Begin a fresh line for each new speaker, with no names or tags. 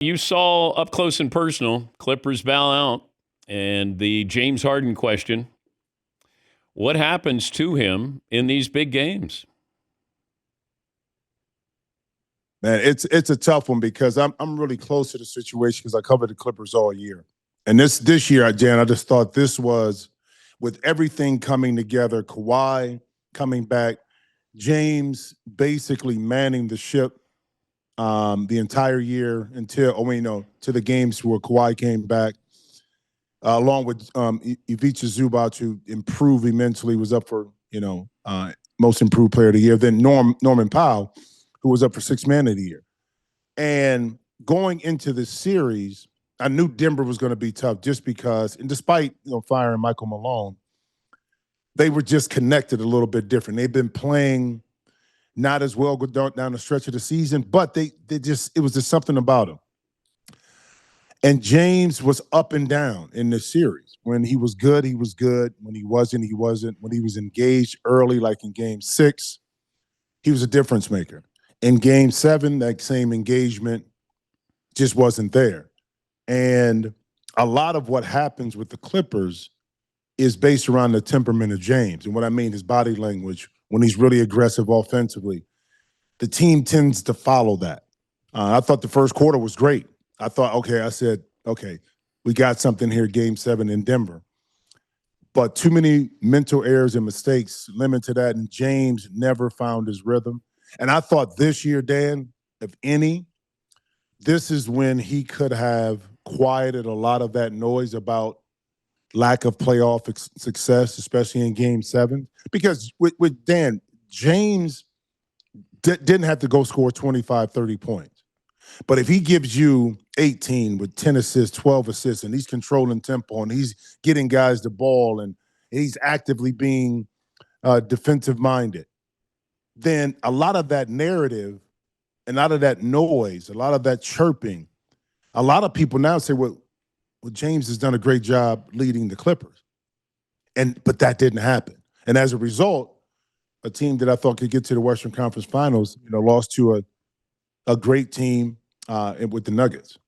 You saw up close and personal, Clippers bow out, and the James Harden question. What happens to him in these big games?
Man, it's a tough one because I'm really close to the situation because I covered the Clippers all year. And this year, Jan, I just thought this was with everything coming together, Kawhi coming back, James basically manning the ship the entire year until to the games where Kawhi came back, along with Ivica Zubac, who improved immensely, was up for most improved player of the year. Then Norman Powell, who was up for sixth man of the year. And going into the series, I knew Denver was going to be tough just because, and despite firing Michael Malone, they were just connected a little bit different. They've been playing not as well down the stretch of the season, but it was just something about them. And James was up and down in this series. When he was good, he was good. When he wasn't, he wasn't. When he was engaged early, like in Game 6, he was a difference maker. In Game 7, that same engagement just wasn't there. And a lot of what happens with the Clippers is based around the temperament of James. And what I mean is body language. When he's really aggressive offensively, the team tends to follow that. I thought the first quarter was great. I said, we got something here, Game 7 in Denver. But too many mental errors and mistakes limit to that, and James never found his rhythm. And I thought this year, Dan, if any, this is when he could have quieted a lot of that noise about lack of playoff success, especially in Game 7. Because with Dan, James didn't have to go score 25, 30 points. But if he gives you 18 with 10 assists, 12 assists, and he's controlling tempo, and he's getting guys the ball, and he's actively being defensive-minded, then a lot of that narrative and a lot of that noise, a lot of that chirping, a lot of people now say, well, James has done a great job leading the Clippers. But that didn't happen. And as a result, a team that I thought could get to the Western Conference Finals, lost to a great team with the Nuggets.